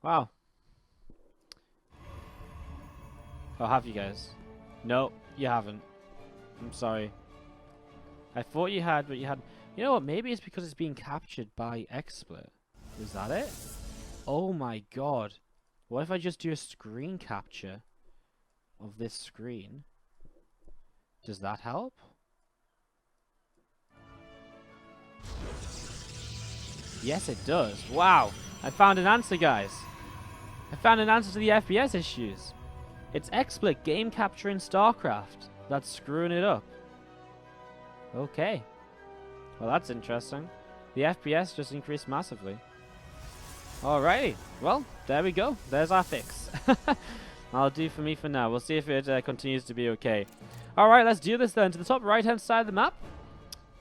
Wow. Oh, have you guys? No, you haven't. I'm sorry. I thought you had, but you hadn't. You know what? Maybe it's because it's being captured by XSplit. Is that it? Oh my god. What if I just do a screen capture of this screen? Does that help? Yes, it does. Wow. I found an answer, guys. I found an answer to the FPS issues. It's XSplit game capture in StarCraft that's screwing it up. Okay. Well, that's interesting. The FPS just increased massively. Alrighty. Well, there we go. There's our fix. That'll do for me for now. We'll see if it continues to be okay. Alright, let's do this then. To the top right-hand side of the map.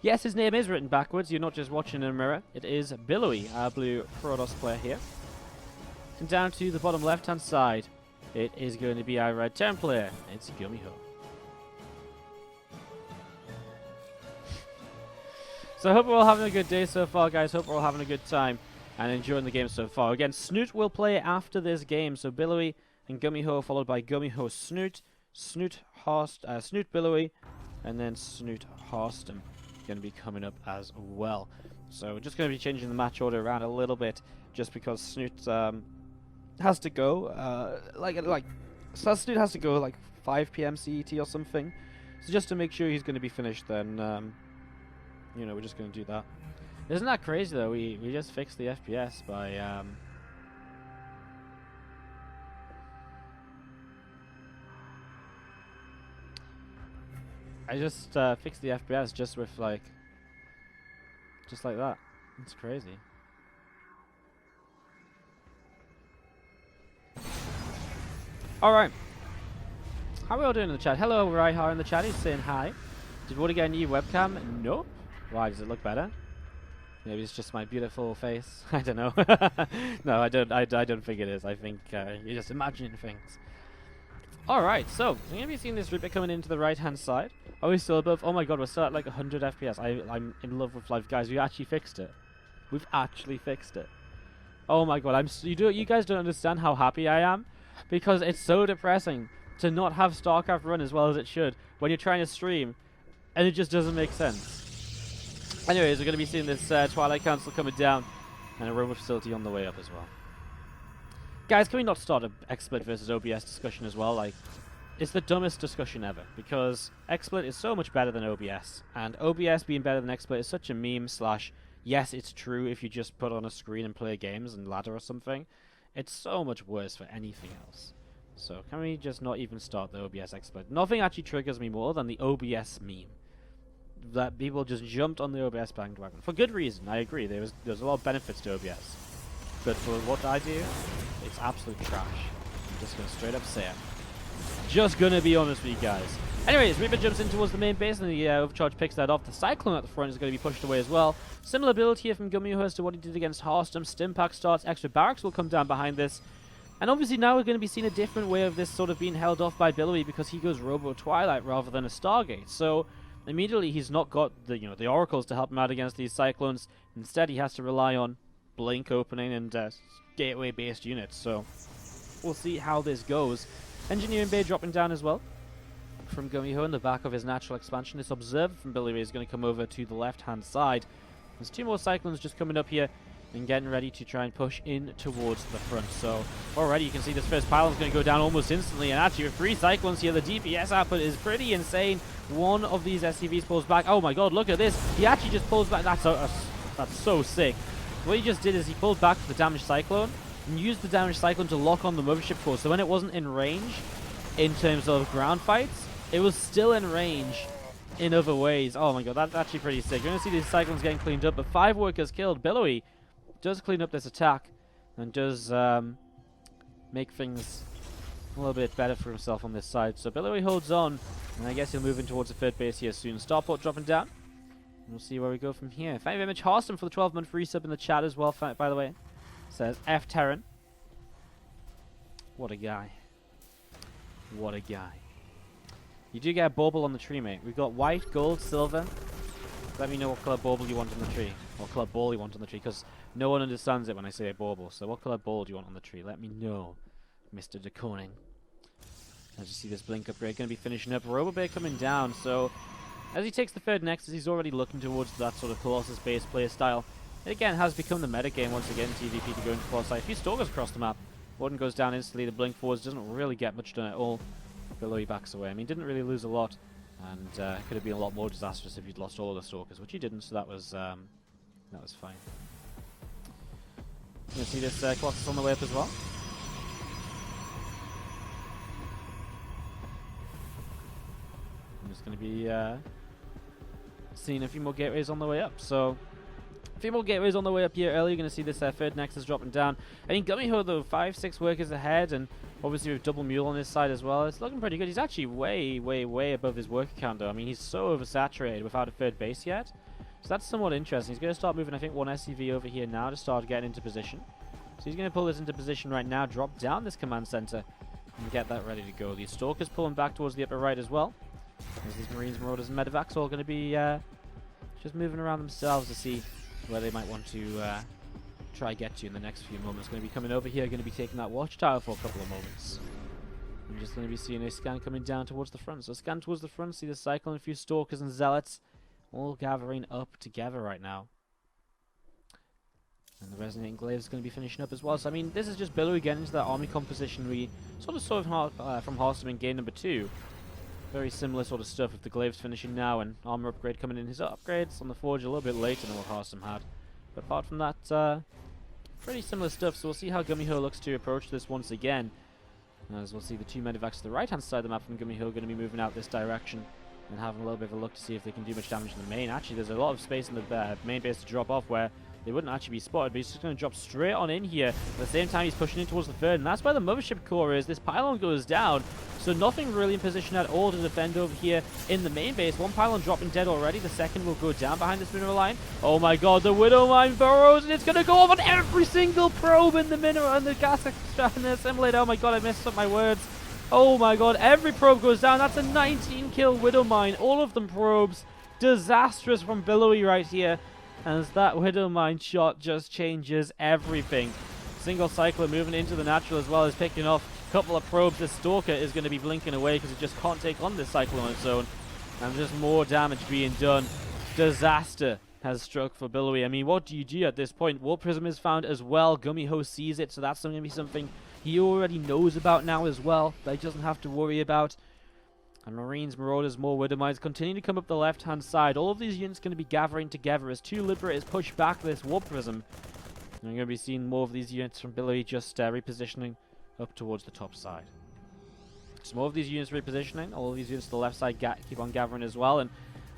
Yes, his name is written backwards. You're not just watching in a mirror. It is Billowy, our blue Protoss player here. And down to the bottom left-hand side, it is going to be our red Terran player. It's GuMiho. So I hope we're all having a good day so far, guys. Hope we're all having a good time and enjoying the game so far. Again, Snoot will play after this game. So Billowy and GuMiho, followed by GuMiho Snoot, Snoot Billowy, and then Snoot Harston going to be coming up as well. So we're just going to be changing the match order around a little bit, just because Snoot has to go. Snoot has to go like 5 p.m. CET or something. So just to make sure he's going to be finished, then you know, we're just going to do that. Isn't that crazy though? We just fixed the FPS by I just fixed the FPS just with like that. It's crazy. Alright. How are we all doing in the chat? Hello, Raihar in the chat. He's saying hi. Did Woody get a new webcam? Nope. Why? Does it look better? Maybe it's just my beautiful face. I don't know. No, I don't think it is. I think you're just imagining things. Alright, so we're going to be seeing this Reaper coming into the right-hand side. Are we still above? Oh my god, we're still at like 100 FPS. I'm in love with life, guys. We actually fixed it. We've actually fixed it. Oh my god, you guys don't understand how happy I am, because it's so depressing to not have StarCraft run as well as it should when you're trying to stream, and it just doesn't make sense. Anyways, we're going to be seeing this Twilight Council coming down, and a robot facility on the way up as well. Guys, can we not start a XSplit versus OBS discussion as well? Like, it's the dumbest discussion ever, because XSplit is so much better than OBS, and OBS being better than XSplit is such a meme slash, yes, it's true if you just put on a screen and play games and ladder or something. It's so much worse for anything else. So can we just not even start the OBS XSplit? Nothing actually triggers me more than the OBS meme. That people just jumped on the OBS bandwagon. For good reason, I agree. There's a lot of benefits to OBS. But for what I do, it's absolute trash. I'm just going to straight up say it. Just going to be honest with you guys. Anyways, Reaper jumps in towards the main base, and the Overcharge picks that off. The Cyclone at the front is going to be pushed away as well. Similar build here from GuMiho as to what he did against Harston. Stimpack starts, extra barracks will come down behind this. And obviously now we're going to be seeing a different way of this sort of being held off by Billowy, because he goes Robo Twilight rather than a Stargate. So immediately he's not got the oracles to help him out against these Cyclones. Instead he has to rely on Blink opening and gateway based units. So we'll see how this goes. Engineering Bay dropping down as well from GuMiho in the back of his natural expansion. This Observer from Billowy is going to come over to the left hand side. There's 2 more Cyclones just coming up here and getting ready to try and push in towards the front. So already you can see this first pylon's going to go down almost instantly, and actually with 3 Cyclones here, the DPS output is pretty insane. One of these SCVs pulls back. Oh my god, look at this. He actually just pulls back. That's so sick. What he just did is he pulled back to the damaged Cyclone and used the damaged Cyclone to lock on the mothership core. So when it wasn't in range in terms of ground fights, it was still in range in other ways. Oh my god, that's actually pretty sick. You're going to see these Cyclones getting cleaned up, but 5 workers killed. Billowy does clean up this attack and does make things a little bit better for himself on this side. So Billowy holds on, and I guess he'll move in towards the 3rd base here soon. Starport dropping down. We'll see where we go from here. Thank you very much, Harston, for the 12-month resub in the chat as well, by the way. Says F Terran. What a guy. What a guy. You do get a bauble on the tree, mate. We've got white, gold, silver. Let me know what color bauble you want on the tree. what colour ball you want on the tree, because no one understands it when I say a bauble. So what colour ball do you want on the tree? Let me know, Mr. DeConing. As you see this blink upgrade going to be finishing up. Robobear coming down, so as he takes the third Nexus, he's already looking towards that sort of Colossus base player style. It again has become the meta game once again, TvP to go into Colossi. A few Stalkers across the map. Warden goes down instantly, the blink forwards doesn't really get much done at all. Billowy backs away. I mean, didn't really lose a lot, and could have been a lot more disastrous if you'd lost all of the Stalkers, which he didn't, so that was fine. You can see this Colossus on the way up as well. I'm just going to be seeing a few more gateways on the way up, so a few more gateways on the way up here early. You're going to see this third Nexus dropping down. I think GuMiho, though, 5-6 workers ahead, and obviously with double mule on his side as well. It's looking pretty good. He's actually way above his worker count, though. I mean, he's so oversaturated without a third base yet. So that's somewhat interesting. He's going to start moving, I think, one SCV over here now to start getting into position. So he's going to pull this into position right now, drop down this command center, and get that ready to go. These Stalkers pulling back towards the upper right as well. As these Marines, Marauders, and Medevacs all going to be just moving around themselves to see where they might want to try get to in the next few moments. Going to be coming over here, going to be taking that watchtower for a couple of moments. I'm just going to be seeing a scan coming down towards the front. So scan towards the front, see the Cyclone, a few Stalkers and Zealots all gathering up together right now. And the Resonating Glaive is going to be finishing up as well. So I mean, this is just Billowy getting into that army composition we sort of saw from Hearthstone in game number 2. Very similar sort of stuff with the Glaives finishing now and armor upgrade coming in. His upgrades on the Forge a little bit later than what Hearthstone had. But apart from that, pretty similar stuff. So we'll see how GuMiho looks to approach this once again. As we'll see the two Medevacs to the right hand side of the map from GuMiho going to be moving out this direction and having a little bit of a look to see if they can do much damage in the main. Actually, there's a lot of space in the main base to drop off where they wouldn't actually be spotted, but he's just going to drop straight on in here. At the same time, he's pushing in towards the third, and that's where the mothership core is. This pylon goes down, so nothing really in position at all to defend over here in the main base. One pylon dropping dead already. The second will go down behind this mineral line. Oh my god, the Widow Mine burrows, and it's going to go off on every single probe in the mineral and the gas extract and the assimilator. Oh my god, I messed up my words. Oh my god, every probe goes down. That's a 19-kill Widow Mine. All of them probes. Disastrous from Billowy right here. As that Widow Mine shot just changes everything. Single Cycler moving into the natural as well as picking off a couple of probes. This Stalker is going to be blinking away because it just can't take on this Cycler on its own. And just more damage being done. Disaster has struck for Billowy. I mean, what do you do at this point? Warp Prism is found as well. GuMiho sees it, so that's going to be something he already knows about now as well, that he doesn't have to worry about. And Marines, Marauders, more Widow Mines continue to come up the left-hand side. All of these units going to be gathering together as two Liberators push back this Warp Prism. And we're going to be seeing more of these units from Billowy just repositioning up towards the top side. So more of these units repositioning. All of these units to the left side keep on gathering as well. And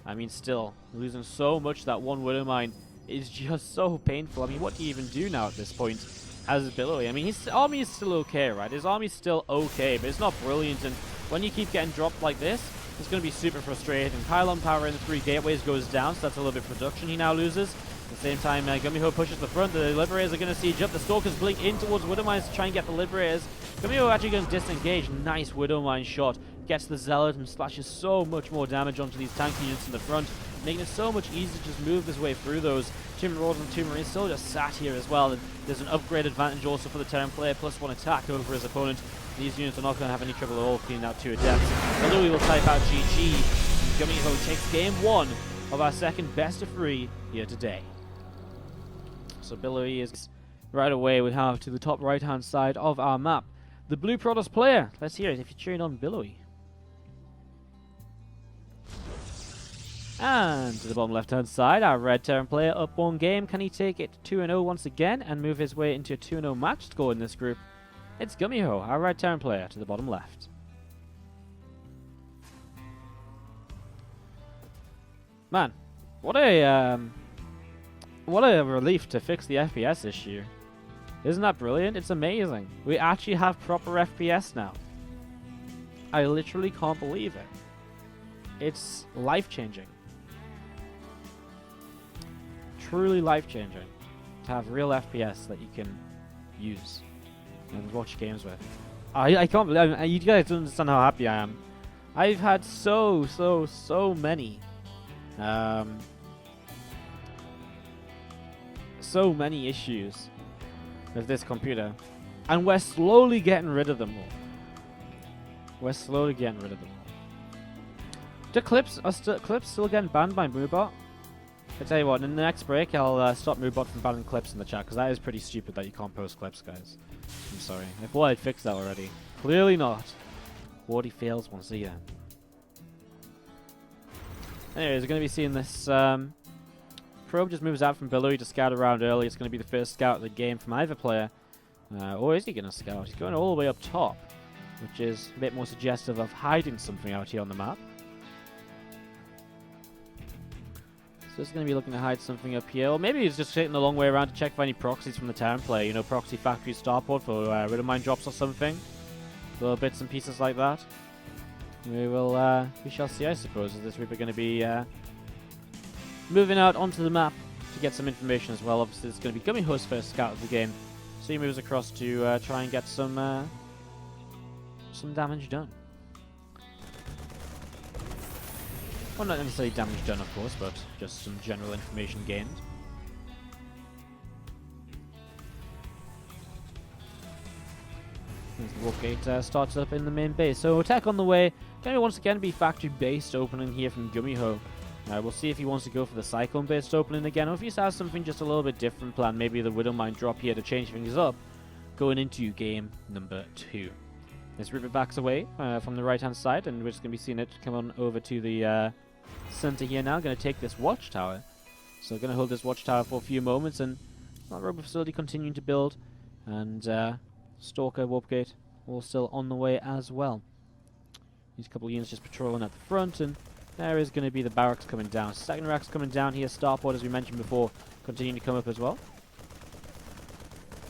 I mean, still losing so much that one Widow Mine is just so painful. I mean, what do you even do now at this point as Billowy? I mean, his army is still okay, right? His army's still okay, but it's not brilliant. And when you keep getting dropped like this, it's going to be super frustrating. Pylon power in the 3 gateways goes down, so that's a little bit of production he now loses. At the same time, GuMiho pushes the front. The Liberators are going to siege up. The Stalkers blink in towards Widow Mines to try and get the Liberators. GuMiho actually going to disengage. Nice Widow Mine shot. Gets the Zealot and splashes so much more damage onto these tank units in the front, making it so much easier to just move this way through those. 2 Marauders and 2 Marines still just sat here as well. And there's an upgrade advantage also for the Terran player, +1 attack over his opponent. These units are not going to have any trouble at all cleaning out 2 Adepts. Billowy will type out GG. GuMiho takes game 1 of our second best of 3 here today. So Billowy is right away we have to the top right hand side of our map. The blue Protoss player. Let's hear it if you're cheering on Billowy. And to the bottom left hand side, our red Terran player up 1 game. Can he take it 2-0 once again and move his way into a 2-0 match score in this group? It's GuMiho, our red Terran player, to the bottom left. Man, what a relief to fix the FPS issue. Isn't that brilliant? It's amazing. We actually have proper FPS now. I literally can't believe it. It's life-changing. Truly life-changing to have real FPS that you can use and watch games with. I can't believe you guys don't understand how happy I am. I've had so many so many issues with this computer. And we're slowly getting rid of them all. We're slowly getting rid of them all. The clips still getting banned by Moobot? I tell you what, in the next break, I'll stop Moobot from banning clips in the chat, because that is pretty stupid that you can't post clips, guys. I'm sorry. I thought I'd fixed that already. Clearly not. Wardy fails once again. Anyways, we're going to be seeing this. Probe just moves out from Billowy to scout around early. It's going to be the first scout of the game from either player. Or is he going to scout? He's going all the way up top, which is a bit more suggestive of hiding something out here on the map. So he's going to be looking to hide something up here. Or maybe he's just taking the long way around to check for any proxies from the town player. You know, proxy factory starport for Riddle Mine drops or something. Little bits and pieces like that. We shall see, I suppose, as this Reaper going to be moving out onto the map to get some information as well. Obviously, it's going to be GuMiho's first scout of the game. So he moves across to try and get some damage done. Well, not necessarily damage done, of course, but just some general information gained. As the warp gate starts up in the main base. So attack on the way. Going to once again be factory-based opening here from GuMiho. We'll see if he wants to go for the Cyclone-based opening again, or if he has something just a little bit different planned. Maybe the Widow Mine drop here to change things up going into game number 2. This Reaper backs away from the right-hand side, and we're just going to be seeing it come on over to the center here now. Going to take this watchtower. So going to hold this watchtower for a few moments, and that robot facility continuing to build, and Stalker, Warp Gate, all still on the way as well. These couple of units just patrolling at the front, and there is going to be the barracks coming down. Second racks coming down here. Starport, as we mentioned before, continuing to come up as well.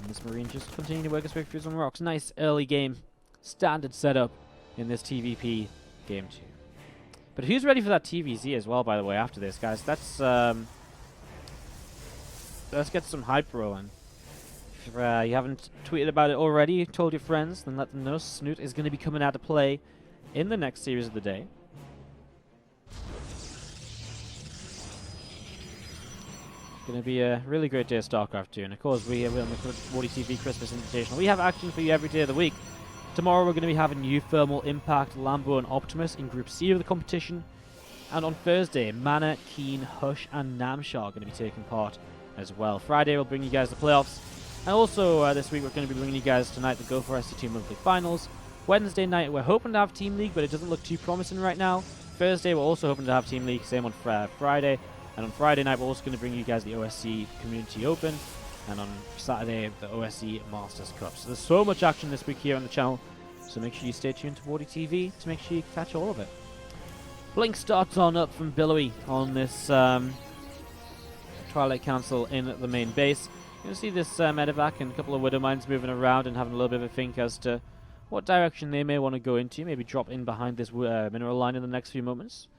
And this Marine just continuing to work its way through some rocks. Nice early game. Standard setup in this TvP game 2. But who's ready for that TVZ as well, by the way, after this, guys? Let's get some hype rolling. If you haven't tweeted about it already, told your friends, then let them know. Snoot is going to be coming out to play in the next series of the day. Going to be a really great day of StarCraft 2. And of course, we are on the WardiTV Christmas Invitational. We have action for you every day of the week. Tomorrow we're going to be having New Thermal, Impact, Lambo and Optimus in Group C of the competition. And on Thursday, Mana, Keen, Hush and Namshar are going to be taking part as well. Friday we'll bring you guys the playoffs. And also this week we're going to be bringing you guys tonight the Go for SC2 monthly finals. Wednesday night we're hoping to have Team League, but it doesn't look too promising right now. Thursday we're also hoping to have Team League, same on Friday. And on Friday night we're also going to bring you guys the OSC Community Open. And on Saturday, the OSC Masters Cup. So there's so much action this week here on the channel. So make sure you stay tuned to WardiTV to make sure you catch all of it. Blink starts on up from Billowy on this Twilight Council in the main base. You're going to see this medevac and a couple of Widow Mines moving around and having a little bit of a think as to what direction they may want to go into. Maybe drop in behind this mineral line in the next few moments.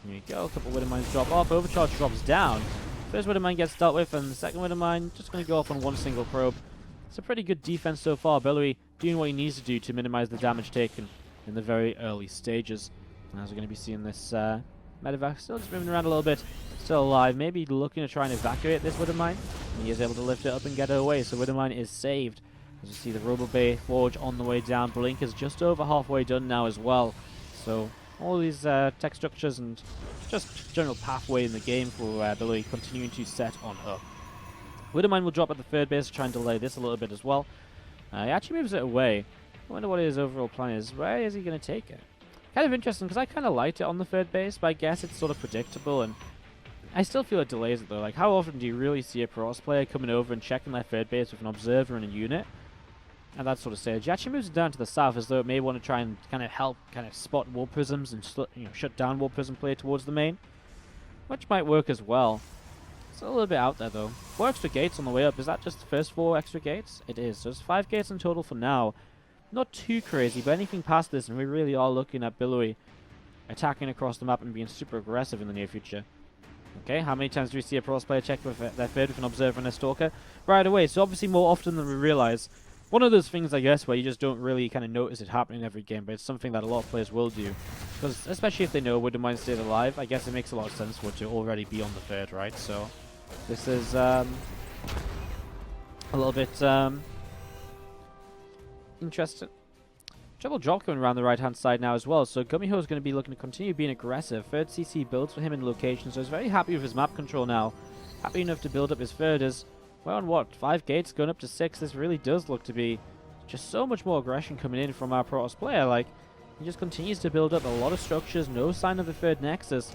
Here you go, a couple of Widow Mines drop off. Overcharge drops down. First Widow Mine gets dealt with, and the second Widow Mine just going to go off on one single probe. It's a pretty good defense so far. Billowy doing what he needs to do to minimize the damage taken in the very early stages. And as we're going to be seeing this medevac still just moving around a little bit, still alive, maybe looking to try and evacuate this Widow Mine. And he is able to lift it up and get her away, so Widow Mine is saved. As you see the Robo Bay Forge on the way down. Blink is just over halfway done now as well. So all these tech structures and just general pathway in the game for Billowy continuing to set on up. Widow Mine will drop at the third base to try and delay this a little bit as well. He actually moves it away. I wonder what his overall plan is. Where is he going to take it? Kind of interesting, because I kind of liked it on the third base, but I guess it's sort of predictable, and I still feel it delays it though. Like, how often do you really see a Protoss player coming over and checking their third base with an observer and a unit? At that sort of stage. He actually moves it down to the south as though it may want to try and kind of help spot Warp Prisms and shut down Warp Prism play towards the main. Which might work as well. It's a little bit out there though. 4 extra gates on the way up. Is that just the first 4 extra gates? It is. So there's 5 gates in total for now. Not too crazy, but anything past this, and we really are looking at Billowy attacking across the map and being super aggressive in the near future. Okay, how many times do we see a Protoss player check with their third with an observer and a stalker? Right away, so obviously more often than we realize. One of those things, I guess, where you just don't really kind of notice it happening in every game, but it's something that a lot of players will do. Because especially if they know Widow Mine stayed alive, I guess it makes a lot of sense for it to already be on the third, right? So this is a little bit interesting. Double drop coming around the right-hand side now as well, so GuMiho is going to be looking to continue being aggressive. Third CC builds for him in location, so he's very happy with his map control now. Happy enough to build up his third as, well, on what, 5 gates going up to 6. This really does look to be just so much more aggression coming in from our Protoss player. Like, he just continues to build up a lot of structures, no sign of the third Nexus.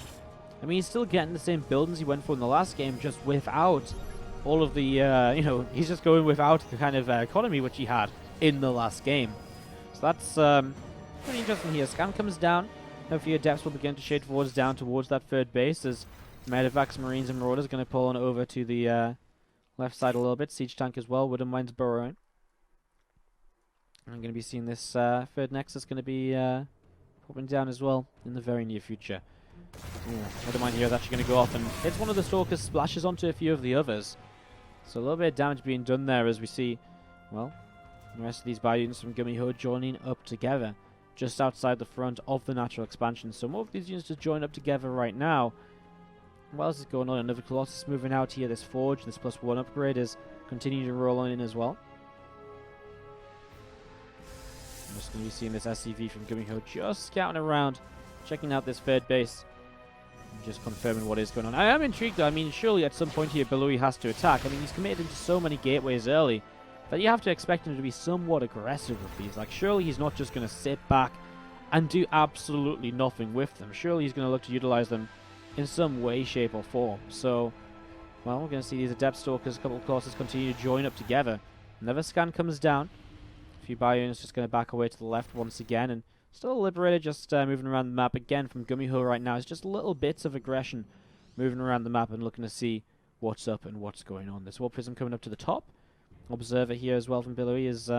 I mean, he's still getting the same buildings he went for in the last game, just without all of the, you know, he's just going without the kind of economy which he had in the last game. So that's pretty interesting here. Scan comes down. Hopefully your depths will begin to shade forwards down towards that third base as Medevacs, Marines, and Marauders are going to pull on over to the left side a little bit. Siege tank as well. Wooden Mine's burrowing. I'm going to be seeing this third Nexus going to be popping down as well in the very near future. Wooden Mine here is actually going to go off and hits one of the Stalkers, splashes onto a few of the others. So a little bit of damage being done there as we see, well, the rest of these bio units from GuMiho joining up together just outside the front of the natural expansion. So more of these units just join up together right now. What else is going on? Another Colossus moving out here. This Forge, this +1 upgrade is continuing to roll on in as well. I'm just going to be seeing this SCV from GuMiho just scouting around, checking out this third base. Just confirming what is going on. I am intrigued though. I mean, surely at some point here Billowy has to attack. I mean, he's committed into so many gateways early that you have to expect him to be somewhat aggressive with these. Like, surely he's not just going to sit back and do absolutely nothing with them. Surely he's going to look to utilize them in some way, shape, or form. So, well, we're going to see these Adept Stalkers, a couple of Colossus continue to join up together. Another scan comes down. A few bio units just going to back away to the left once again, and still a Liberator just moving around the map again from GuMiho right now. It's just little bits of aggression moving around the map and looking to see what's up and what's going on. This Warp Prism coming up to the top. Observer here as well from Billowy is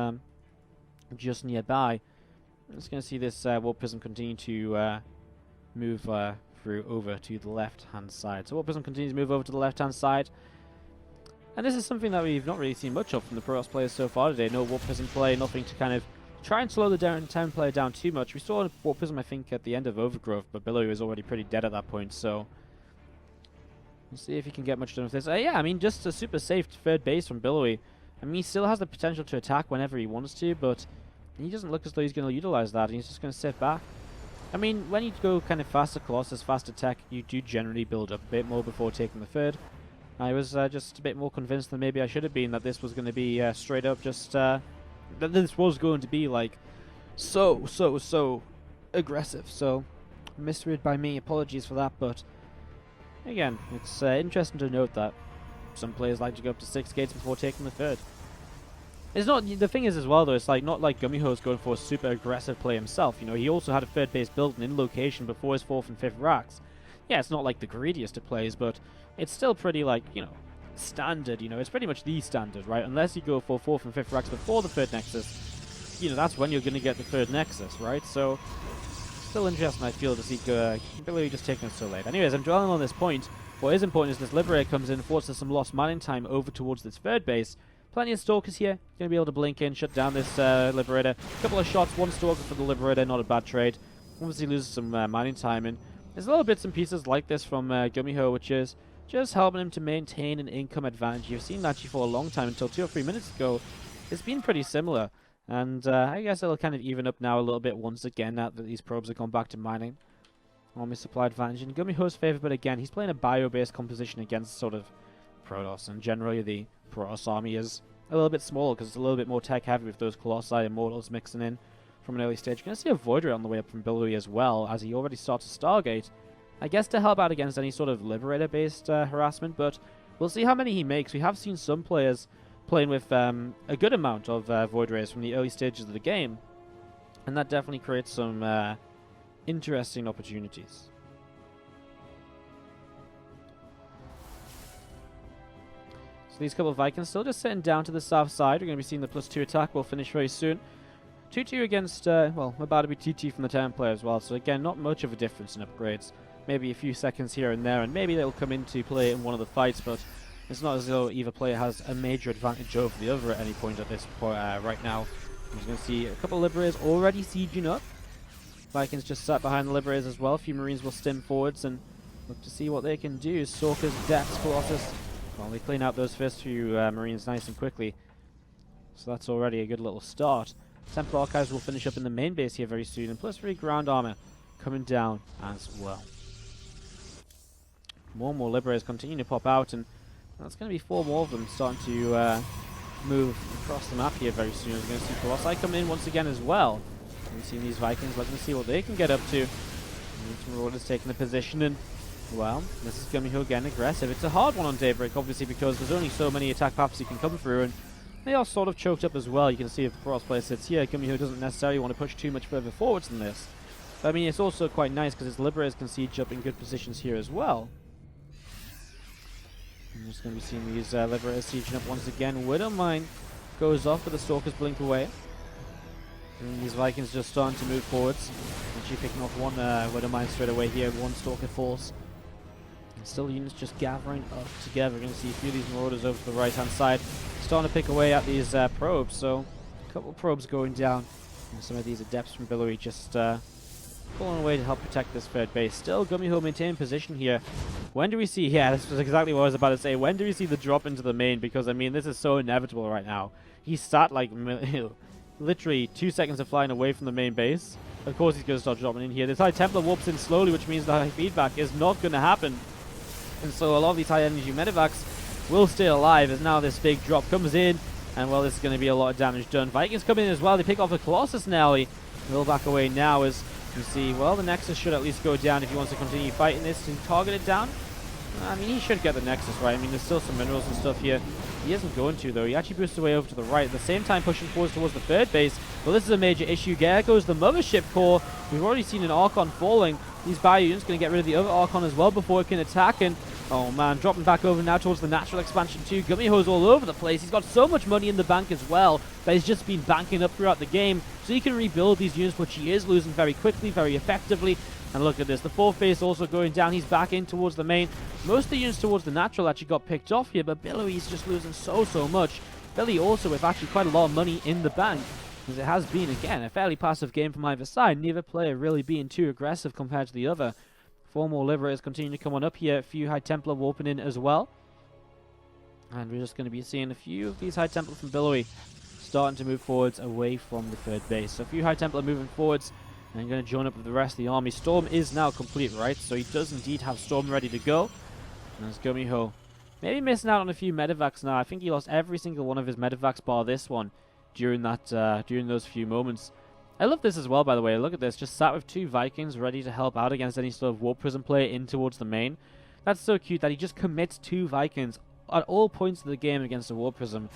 just nearby. I'm just going to see this Warp Prism continue to move through over to the left-hand side. So Warp Prism continues to move over to the left-hand side. And this is something that we've not really seen much of from the Protoss players so far today. No Warp Prism play, nothing to kind of try and slow the town player down too much. We saw Warp Prism, I think, at the end of Overgrowth, but Billowy was already pretty dead at that point, so we'll see if he can get much done with this. Yeah, I mean, just a super safe third base from Billowy. I mean, he still has the potential to attack whenever he wants to, but he doesn't look as though he's going to utilize that, and he's just going to sit back. I mean, when you go kind of faster Colossus, faster tech, you do generally build up a bit more before taking the third. I was just a bit more convinced than maybe I should have been that this was going to be straight up just, that this was going to be, like, so aggressive. So, misread by me, apologies for that, but again, it's interesting to note that some players like to go up to 6 gates before taking the third. It's not, the thing is as well though, it's like not like GuMiho's going for a super aggressive play himself. You know, he also had a third base built and in location before his 4th and 5th racks. Yeah, it's not like the greediest of plays, but it's still pretty, like, you know, standard. You know, it's pretty much the standard, right? Unless you go for 4th and 5th racks before the third Nexus, you know, that's when you're going to get the third Nexus, right? So, still interesting, I feel, to see Billowy just taking it so late. Anyways, I'm dwelling on this point. What is important is this Liberator comes in, forces some lost mining time over towards this third base. Plenty of Stalkers here. Going to be able to blink in, shut down this Liberator. A couple of shots, 1 Stalker for the Liberator, not a bad trade. Obviously loses some mining time, and there's little bits and pieces like this from GuMiho, which is just helping him to maintain an income advantage. You've seen that for a long time, until 2 or 3 minutes ago. It's been pretty similar, and I guess it'll kind of even up now a little bit once again, now that these probes have gone back to mining. Army supply advantage in GuMiho's favor, but again, he's playing a bio-based composition against sort of Protoss, and generally the Protoss army is a little bit smaller because it's a little bit more tech-heavy with those Colossi and Mortals mixing in from an early stage. You're going to see a Void Ray on the way up from Billowy as well, as he already starts a Stargate, I guess to help out against any sort of Liberator-based harassment, but we'll see how many he makes. We have seen some players playing with a good amount of Void Rays from the early stages of the game, and that definitely creates some interesting opportunities. So these couple of Vikings still just sitting down to the south side. We're going to be seeing the +2 attack. We'll finish very soon. 2-2 against, well, about to be TT from the Terran player as well. So again, not much of a difference in upgrades. Maybe a few seconds here and there, and maybe they'll come into play in one of the fights, but it's not as though either player has a major advantage over the other at any point at this point right now. I'm just going to see a couple of Liberators already sieging up. Vikings just sat behind the Liberators as well. A few Marines will stim forwards and look to see what they can do. Stalkers, Depths, Colossus. Well, they clean out those first few Marines nice and quickly. So that's already a good little start. Templar Archives will finish up in the main base here very soon, and plus 3 ground armor coming down as well. More and more Liberators continue to pop out, and that's going to be 4 more of them starting to move across the map here very soon. We're going to see Colossi come in once again as well. We've seen these Vikings looking to see what they can get up to. Marauders taking the position, and well, this is GuMiho again aggressive. It's a hard one on Daybreak, obviously, because there's only so many attack paths you can come through, and they are sort of choked up as well. You can see if the crossplay sits here, GuMiho doesn't necessarily want to push too much further forwards than this. But I mean, it's also quite nice because its Liberators can siege up in good positions here as well. I'm just going to be seeing these Liberators sieging up once again. Widowmine goes off, but the Stalkers blink away. And these Vikings just starting to move forwards. Actually picking off one Widowmine straight away here. One Stalker falls. And still units just gathering up together. We're going to see a few of these Marauders over to the right-hand side. Starting to pick away at these probes. So a couple of probes going down. And some of these Adepts from Billowy just pulling away to help protect this third base. Still, GuMiho maintaining position here. When do we see... Yeah, this was exactly what I was about to say. When do we see the drop into the main? Because, I mean, this is so inevitable right now. He sat, like, literally 2 seconds of flying away from the main base. Of course he's going to start dropping in here. This High Templar warps in slowly, which means the high feedback is not going to happen. And so a lot of these high-energy medevacs will stay alive as now this big drop comes in. And, well, this is going to be a lot of damage done. Vikings come in as well. They pick off a Colossus Nelly. They'll back away now as... You see, well, the Nexus should at least go down if he wants to continue fighting this and target it down. I mean, he should get the Nexus, right? I mean, there's still some minerals and stuff here. He isn't going to, though. He actually boosts away over to the right, at the same time pushing forwards towards the third base. Well, this is a major issue. There goes the Mothership core. We've already seen an Archon falling. These Bio units going to get rid of the other Archon as well before it can attack. And, oh man, dropping back over now towards the natural expansion too. GuMiho's all over the place. He's got so much money in the bank as well that he's just been banking up throughout the game. So he can rebuild these units, which he is losing very quickly, very effectively. And look at this, the fourth base also going down. He's back in towards the main. Most of the units towards the natural actually got picked off here, but Billowy's just losing so much. Billy also with actually quite a lot of money in the bank, because it has been, again, a fairly passive game from either side. Neither player really being too aggressive compared to the other. 4 more Liberators continue to come on up here. A few High Templar warping in as well. And we're just going to be seeing a few of these High Templar from Billowy starting to move forwards away from the third base. So a few High Templar moving forwards and going to join up with the rest of the army. Storm is now complete, right? So he does indeed have Storm ready to go. And there's GuMiho. Maybe missing out on a few medevacs now. I think he lost every single one of his medevacs bar this one during that during those few moments. I love this as well, by the way. Look at this. Just sat with 2 Vikings ready to help out against any sort of Warp Prism player in towards the main. That's so cute that he just commits 2 Vikings at all points of the game against a Warp Prism.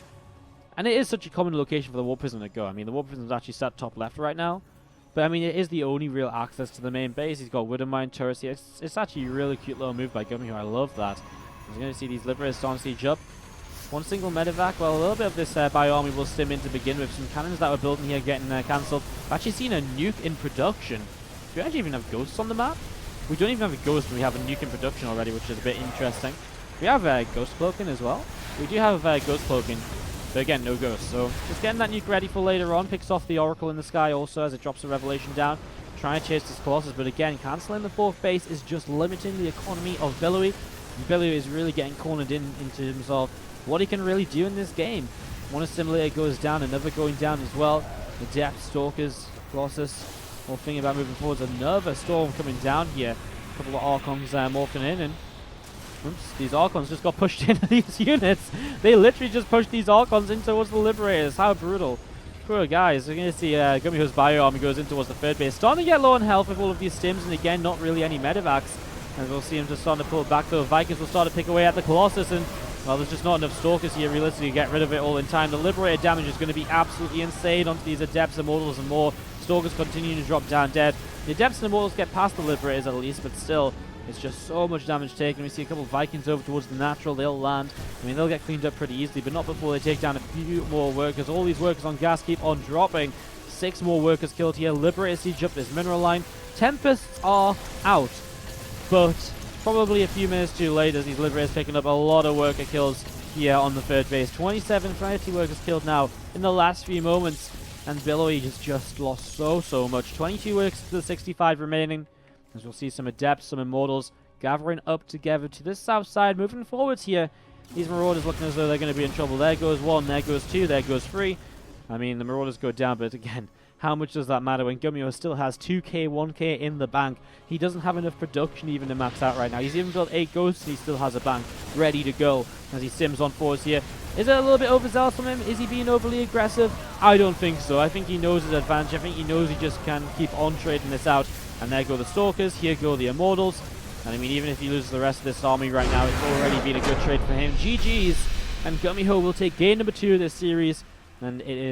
And it is such a common location for the Warp Prism to go. I mean, the Warp Prism is actually sat top left right now. But, I mean, it is the only real access to the main base. He's got Widowmine turrets here. It's actually a really cute little move by GuMiho. I love that. We're going to see these Liberators starting to siege up. One single medevac. Well, a little bit of this bio army will stim in to begin with. Some cannons that we're building here getting cancelled. I've actually seen a nuke in production. Do we actually even have ghosts on the map? We don't even have a ghost, but we have a nuke in production already, which is a bit interesting. We have ghost cloaking as well. We do have ghost cloaking. But again, no ghosts. So just getting that nuke ready for later on. Picks off the Oracle in the sky also as it drops a Revelation down. Trying to chase this Colossus. But again, cancelling the 4th base is just limiting the economy of Billowy. Billowy is really getting cornered into himself. What he can really do in this game. One assimilator goes down, another going down as well. The Depth, Stalkers, Colossus, all thinking about moving forwards. Another Storm coming down here. A couple of Archons morphing in, and oops, these Archons just got pushed into these units. They literally just pushed these Archons in towards the Liberators. How brutal. Poor guys. We're going to see GuMiho's bio army goes in towards the third base. Starting to get low on health with all of these stims, and again, not really any medevacs. And we'll see him just starting to pull back, though. Vikings will start to pick away at the Colossus, and well, there's just not enough Stalkers here realistically to get rid of it all in time. The Liberator damage is going to be absolutely insane onto these Adepts, Immortals, and more. Stalkers continue to drop down dead. The Adepts and Immortals get past the Liberators at least, but still, it's just so much damage taken. We see a couple of Vikings over towards the natural. They'll land. I mean, they'll get cleaned up pretty easily, but not before they take down a few more workers. All these workers on gas keep on dropping. 6 more workers killed here. Liberator siege up this mineral line. Tempests are out, but probably a few minutes too late as these Liberators picking up a lot of worker kills here on the third base. 27 priority workers killed now in the last few moments, and Billowy has just lost so much. 22 workers to the 65 remaining, as we'll see some Adepts, some Immortals gathering up together to the south side, moving forwards here. These Marauders looking as though they're going to be in trouble. There goes 1, there goes 2, there goes 3. I mean, the Marauders go down, but again, how much does that matter when GuMiho still has 2k, 1k in the bank? He doesn't have enough production even to max out right now. He's even built 8 ghosts and he still has a bank ready to go as he sims on force here. Is it a little bit overzealous from him? Is he being overly aggressive? I don't think so. I think he knows his advantage. I think he knows he just can keep on trading this out. And there go the Stalkers. Here go the Immortals. And I mean, even if he loses the rest of this army right now, it's already been a good trade for him. GG's. And GuMiho will take game number 2 of this series. And it is